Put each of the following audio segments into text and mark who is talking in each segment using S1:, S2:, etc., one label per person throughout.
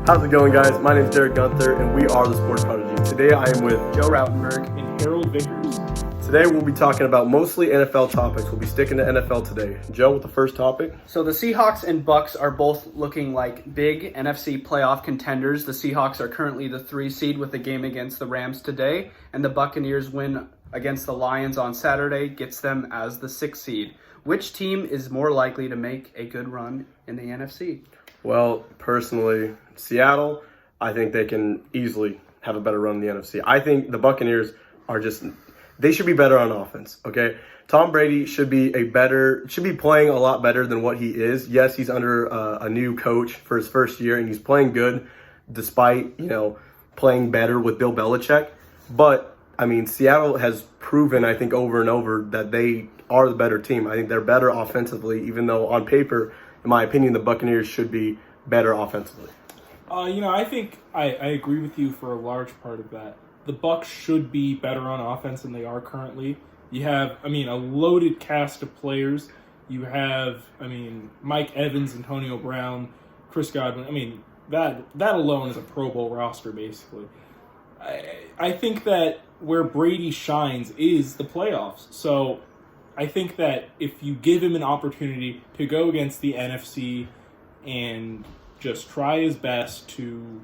S1: How's it going, guys? My name is Derek Gunther, and we are the Sports Prodigies. Today I am with
S2: Joe Rautenberg and Harold Vickers.
S1: Today we'll be talking about mostly NFL topics. We'll be sticking to NFL today. Joe, with the first topic.
S2: So the Seahawks and Bucs are both looking like big NFC playoff contenders. The Seahawks are currently the 3 seed with the game against the Rams today, and the Buccaneers win against the Lions on Saturday gets them as the 6th seed. Which team is more likely to make a good run in the NFC?
S1: Well, personally, Seattle, I think they can easily have a better run in the NFC. I think the Buccaneers they should be better on offense, okay? Tom Brady should be playing a lot better than what he is. Yes, he's under a new coach for his first year, and he's playing good despite, playing better with Bill Belichick. But, Seattle has proven, I think, over and over that they are the better team. I think they're better offensively, even though on paper, in my opinion, the Buccaneers should be better offensively.
S3: I think I agree with you for a large part of that. The Bucs should be better on offense than they are currently. You have, a loaded cast of players. You have, Mike Evans, Antonio Brown, Chris Godwin. That alone is a Pro Bowl roster, basically. I think that where Brady shines is the playoffs. So I think that if you give him an opportunity to go against the NFC and just try his best to,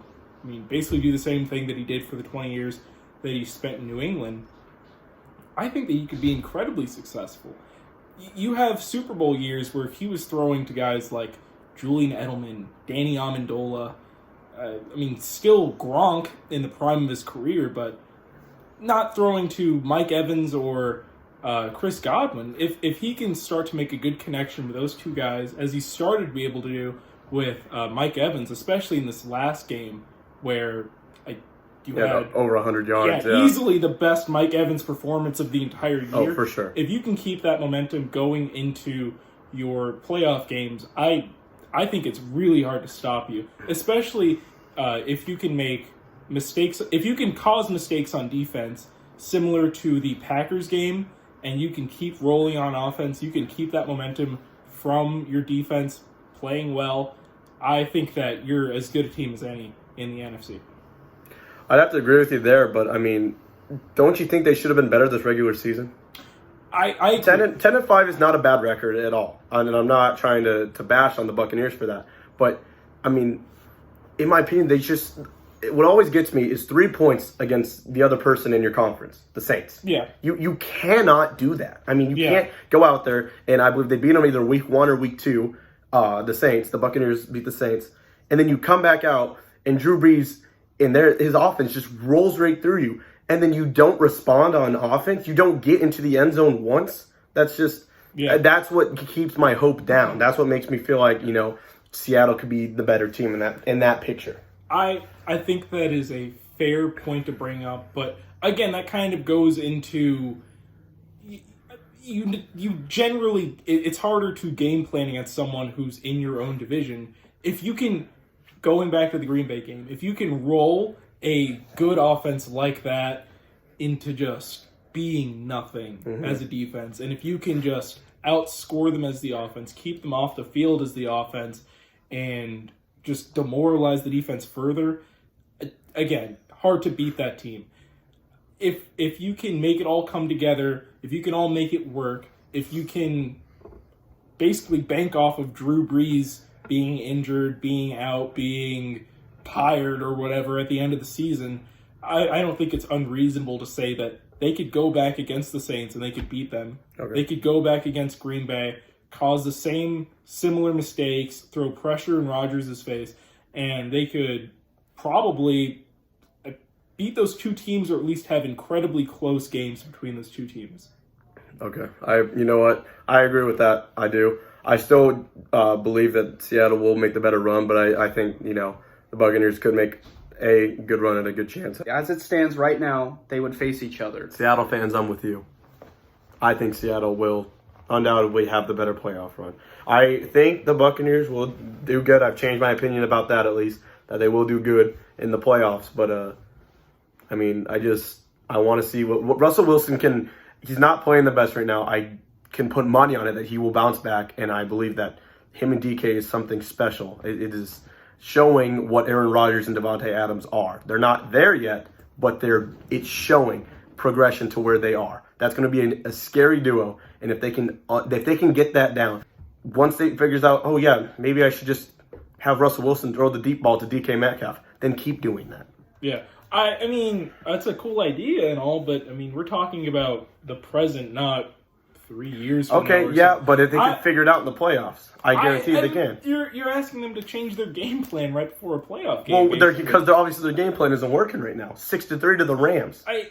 S3: basically do the same thing that he did for the 20 years that he spent in New England, I think that he could be incredibly successful. You have Super Bowl years where he was throwing to guys like Julian Edelman, Danny Amendola, still Gronk in the prime of his career, but not throwing to Mike Evans or Chris Godwin. If he can start to make a good connection with those two guys, as he started to be able to do with Mike Evans, especially in this last game where you had
S1: over 100 yards.
S3: Yeah, easily the best Mike Evans performance of the entire year.
S1: Oh, for sure.
S3: If you can keep that momentum going into your playoff games, I think it's really hard to stop you, especially if you can make mistakes. If you can cause mistakes on defense, similar to the Packers game, and you can keep rolling on offense, you can keep that momentum from your defense playing well, I think that you're as good a team as any in the NFC.
S1: I'd have to agree with you there, but don't you think they should have been better this regular season?
S3: I
S1: 10-5 is not a bad record at all, and I'm not trying to bash on the Buccaneers for that. But in my opinion, what always gets me is 3 points against the other person in your conference, the Saints.
S3: Yeah,
S1: you cannot do that. Can't go out there, and I believe they beat them either week 1 or week 2. The Saints, the Buccaneers beat the Saints, and then you come back out and Drew Brees and his offense just rolls right through you, and then you don't respond on offense. You don't get into the end zone once. That's what keeps my hope down. That's what makes me feel like Seattle could be the better team in that picture.
S3: I think that is a fair point to bring up, but again, that kind of goes into you generally, it's harder to game plan against someone who's in your own division. If you can, going back to the Green Bay game, if you can roll a good offense like that into just being nothing as a defense, and if you can just outscore them as the offense, keep them off the field as the offense, and just demoralize the defense further, again, hard to beat that team. If you can make it all come together, if you can all make it work, if you can basically bank off of Drew Brees being injured, being out, being tired or whatever at the end of the season, I don't think it's unreasonable to say that they could go back against the Saints and they could beat them. Okay. They could go back against Green Bay, cause the same similar mistakes, throw pressure in Rodgers' face, and they could probably beat those two teams, or at least have incredibly close games between those two teams.
S1: Okay. You know what? I agree with that. I do. I still believe that Seattle will make the better run, but I think, the Buccaneers could make a good run and a good chance.
S2: As it stands right now, they would face each other.
S1: Seattle fans, I'm with you. I think Seattle will undoubtedly have the better playoff run. I think the Buccaneers will do good. I've changed my opinion about that, at least, that they will do good in the playoffs. But, I want to see what Russell Wilson can. He's not playing the best right now. I can put money on it that he will bounce back, and I believe that him and DK is something special. It is showing what Aaron Rodgers and Devontae Adams are. They're not there yet, but it's showing progression to where they are. That's going to be a scary duo, and if they can get that down, once they figures out, oh yeah, maybe I should just have Russell Wilson throw the deep ball to DK Metcalf, then keep doing that.
S3: Yeah. I mean, that's a cool idea and all, but, I mean, we're talking about the present, not 3 years from now.
S1: Okay, yeah, but if they can figure it out in the playoffs, I guarantee they can.
S3: You're asking them to change their game plan right before a playoff game.
S1: Well, because obviously their game plan isn't working right now. 6-3 to the Rams.
S3: I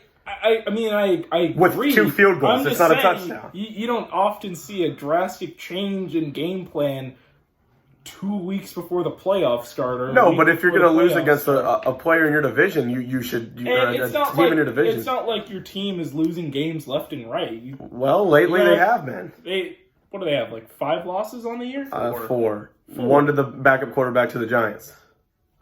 S3: mean, I
S1: with
S3: agree.
S1: 2 field goals. It's not
S3: saying,
S1: a touchdown.
S3: You don't often see a drastic change in game plan 2 weeks before the playoffs start.
S1: No, but if you're going to lose against a player in your division, you should team in your division.
S3: It's not like your team is losing games left and right.
S1: Lately they have, man.
S3: What do they have, like 5 losses on the year?
S1: 4. 1 to the backup quarterback to the Giants.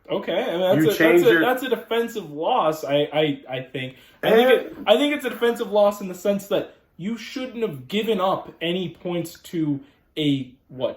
S3: Okay, I mean, that's a defensive loss. I think. I think it's a defensive loss in the sense that you shouldn't have given up any points to a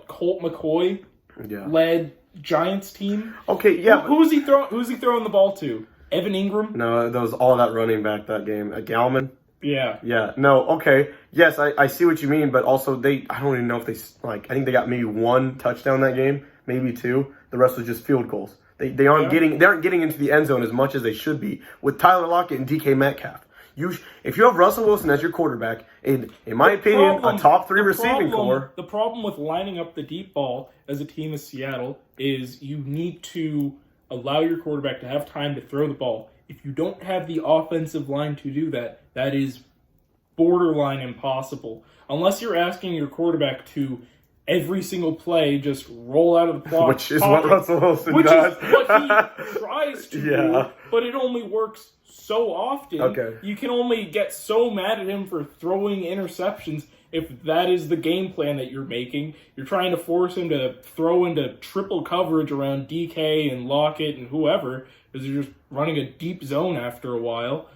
S3: Colt McCoy led Giants team.
S1: Okay, yeah.
S3: Who's he throwing the ball to? Evan Ingram?
S1: No, that was all that running back that game. Galman.
S3: Yeah.
S1: Yeah. No. Okay. Yes, I see what you mean, but also I don't even know if they I think they got maybe 1 touchdown that game, maybe 2. The rest was just field goals. They aren't getting into the end zone as much as they should be with Tyler Lockett and DK Metcalf. If you have Russell Wilson as your quarterback, in my opinion, a top 3 receiving core.
S3: The problem with lining up the deep ball as a team as Seattle is you need to allow your quarterback to have time to throw the ball. If you don't have the offensive line to do that, that is borderline impossible. Unless you're asking your quarterback to every single play just roll out of the pocket.
S1: Which is what Russell Wilson does.
S3: Which is what he tries to do, but it only works so often.
S1: Okay.
S3: You can only get so mad at him for throwing interceptions if that is the game plan that you're making. You're trying to force him to throw into triple coverage around DK and Lockett and whoever, because you're just running a deep zone after a while.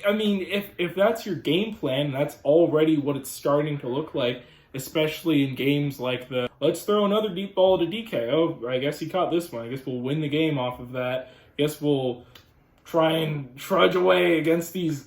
S3: I mean, if that's your game plan, that's already what it's starting to look like, especially in games like let's throw another deep ball to DK. Oh, I guess he caught this one. I guess we'll win the game off of that. I guess we'll try and trudge away against these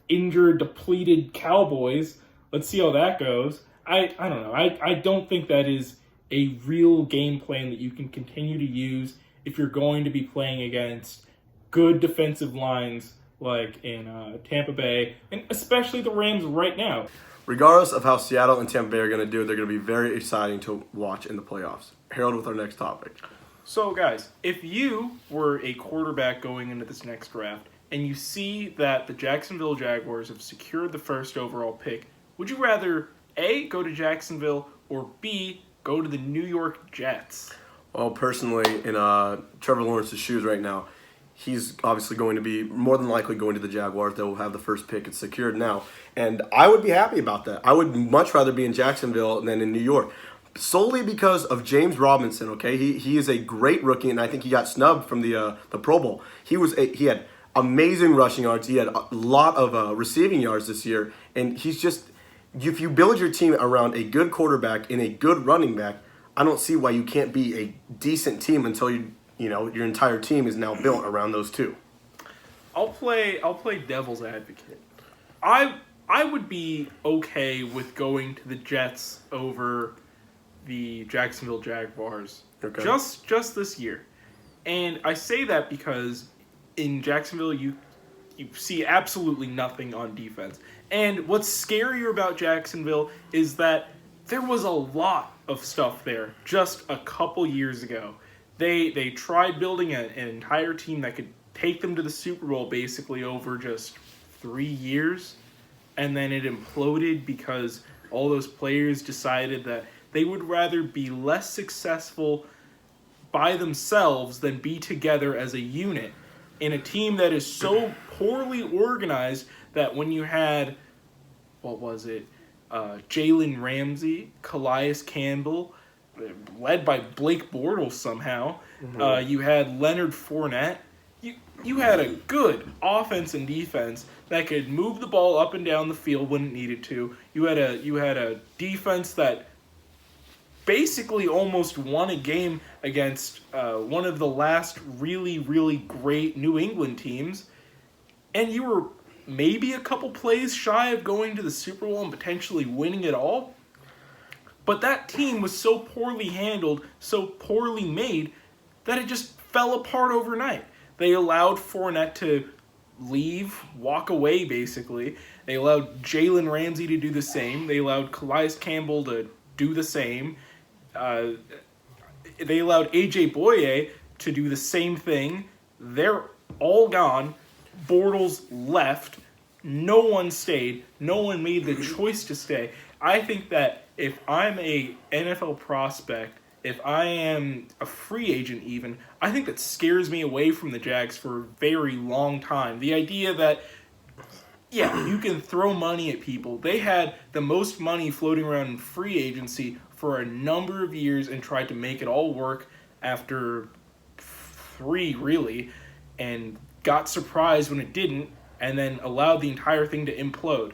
S3: injured, depleted Cowboys. Let's see how that goes. I don't know. I don't think that is a real game plan that you can continue to use if you're going to be playing against good defensive lines like in Tampa Bay, and especially the Rams right now.
S1: Regardless of how Seattle and Tampa Bay are going to do, they're going to be very exciting to watch in the playoffs. Harold with our next topic.
S3: So, guys, if you were a quarterback going into this next draft and you see that the Jacksonville Jaguars have secured the first overall pick, would you rather A, go to Jacksonville, or B, go to the New York Jets?
S1: Well, personally, in Trevor Lawrence's shoes right now, he's obviously going to be more than likely going to the Jaguars. They will have the first pick. It's secured now. And I would be happy about that. I would much rather be in Jacksonville than in New York. Solely because of James Robinson, okay? He is a great rookie, and I think he got snubbed from the Pro Bowl. He had amazing rushing yards. He had a lot of receiving yards this year. And he's just, if you build your team around a good quarterback and a good running back, I don't see why you can't be a decent team until your entire team is now built around those two.
S3: I'll play devil's advocate. I would be okay with going to the Jets over the Jacksonville Jaguars just this year. And I say that because in Jacksonville you see absolutely nothing on defense. And what's scarier about Jacksonville is that there was a lot of stuff there just a couple years ago. They tried building an entire team that could take them to the Super Bowl basically over just 3 years, and then it imploded because all those players decided that they would rather be less successful by themselves than be together as a unit in a team that is so poorly organized that when you had, Jalen Ramsey, Calais Campbell, led by Blake Bortles somehow. Mm-hmm. You had Leonard Fournette. You had a good offense and defense that could move the ball up and down the field when it needed to. You had a defense that basically almost won a game against one of the last really, really great New England teams, and you were maybe a couple plays shy of going to the Super Bowl and potentially winning it all. But that team was so poorly handled, so poorly made, that it just fell apart overnight. They allowed Fournette to leave, walk away basically. They allowed Jalen Ramsey to do the same. They allowed Calais Campbell to do the same. They allowed AJ Boye to do the same thing. They're all gone. Bortles left. No one stayed. No one made the choice to stay. I think that if I'm a NFL prospect, if I am a free agent even, I think that scares me away from the Jags for a very long time. The idea that, yeah, you can throw money at people. They had the most money floating around in free agency for a number of years and tried to make it all work after 3, really, and got surprised when it didn't, and then allowed the entire thing to implode.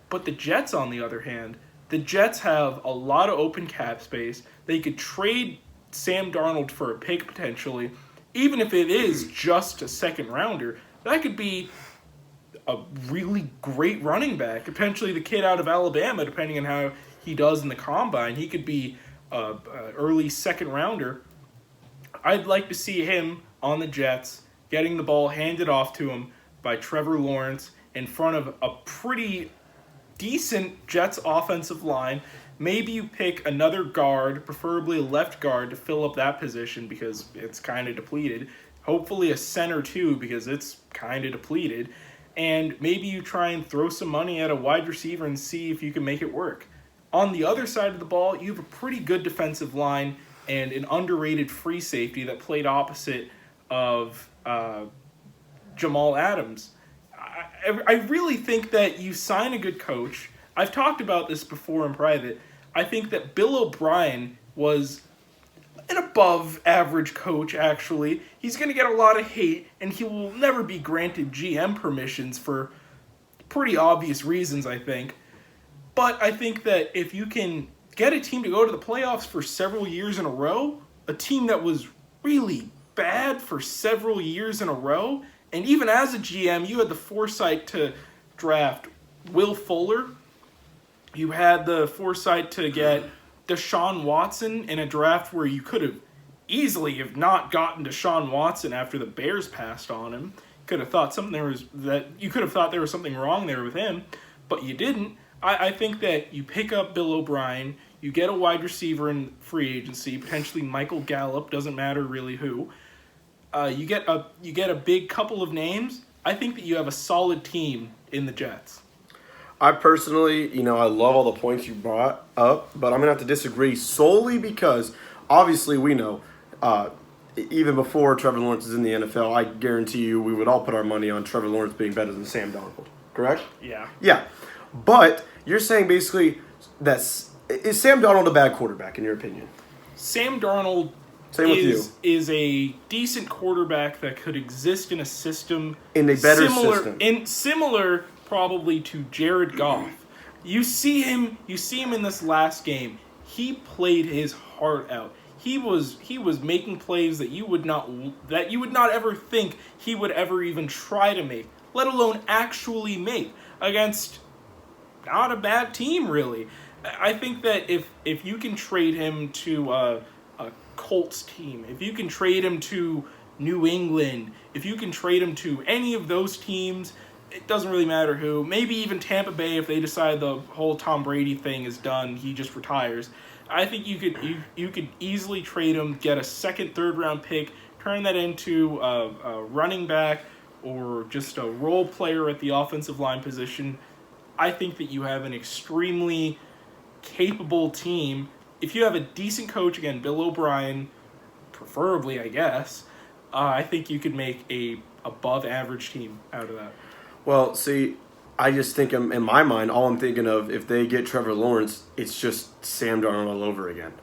S3: But the Jets, on the other hand, the Jets have a lot of open cap space. They could trade Sam Darnold for a pick potentially, even if it is just a second rounder. That could be a really great running back, potentially the kid out of Alabama, depending on how he does in the combine. He could be an early second rounder. I'd like to see him on the Jets, getting the ball handed off to him by Trevor Lawrence in front of a pretty decent Jets offensive line. Maybe you pick another guard, preferably a left guard, to fill up that position because it's kind of depleted. Hopefully a center too because it's kind of depleted. And maybe you try and throw some money at a wide receiver and see if you can make it work. On the other side of the ball, you have a pretty good defensive line and an underrated free safety that played opposite of Jamal Adams. I really think that you sign a good coach. I've talked about this before in private. I think that Bill O'Brien was an above-average coach, actually. He's going to get a lot of hate, and he will never be granted GM permissions for pretty obvious reasons, I think. But I think that if you can get a team to go to the playoffs for several years in a row, a team that was really bad for several years in a row, and even as a GM, you had the foresight to draft Will Fuller. You had the foresight to get Deshaun Watson in a draft where you could have easily have not gotten Deshaun Watson after the Bears passed on him. Could have thought there was something wrong there with him, but you didn't. I think that you pick up Bill O'Brien, you get a wide receiver in free agency, potentially Michael Gallup, doesn't matter really who. You get a big couple of names. I think that you have a solid team in the Jets.
S1: I personally, I love all the points you brought up, but I'm going to have to disagree solely because obviously we know, even before Trevor Lawrence is in the NFL, I guarantee you we would all put our money on Trevor Lawrence being better than Sam Darnold, correct?
S3: Yeah.
S1: Yeah. But you're saying basically that is Sam Darnold a bad quarterback in your opinion?
S3: Sam Darnold is a decent quarterback that could exist in a system
S1: in a better system.
S3: Similar probably to Jared Goff. You see him in this last game. He played his heart out. He was making plays that you would not ever think he would ever even try to make, let alone actually make against not a bad team really. I think that if you can trade him to a Colts team, if you can trade him to New England, if you can trade him to any of those teams, it doesn't really matter who. Maybe even Tampa Bay if they decide the whole Tom Brady thing is done, he just retires. I think you could easily trade him, get a second, third round pick, turn that into a running back or just a role player at the offensive line position. I think that you have an extremely capable team. If you have a decent coach, again, Bill O'Brien, preferably, I guess, I think you could make a above average team out of that.
S1: Well, see, I just think in my mind, all I'm thinking of, if they get Trevor Lawrence, it's just Sam Darnold all over again.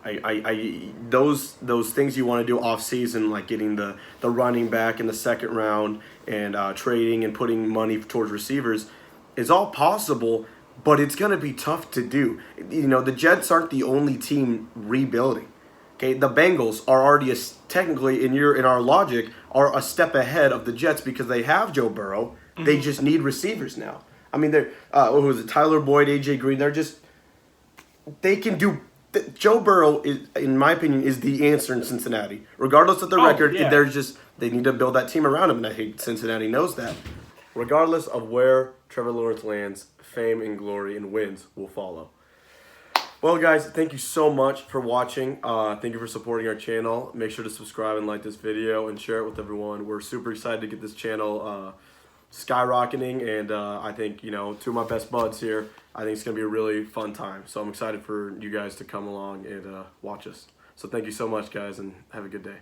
S1: Those things you want to do off season, like getting the running back in the second round and trading and putting money towards receivers, is all possible. but it's going to be tough to do. You know, the Jets aren't the only team rebuilding. Okay, the Bengals are already technically in our logic are a step ahead of the Jets because they have Joe Burrow. They just need receivers now. I mean, they're who was it? Tyler Boyd, AJ Green. They can do. Joe Burrow is, in my opinion, is the answer in Cincinnati. Regardless of the record,
S3: yeah.
S1: they need to build that team around him, and I think Cincinnati knows that. Regardless of where Trevor Lawrence lands, fame and glory and wins will follow. Well, guys, thank you so much for watching. Thank you for supporting our channel. Make sure to subscribe and like this video and share it with everyone. We're super excited to get this channel skyrocketing, and I think, you know, two of my best buds here, I think it's going to be a really fun time. So I'm excited for you guys to come along and watch us. So thank you so much, guys, and have a good day.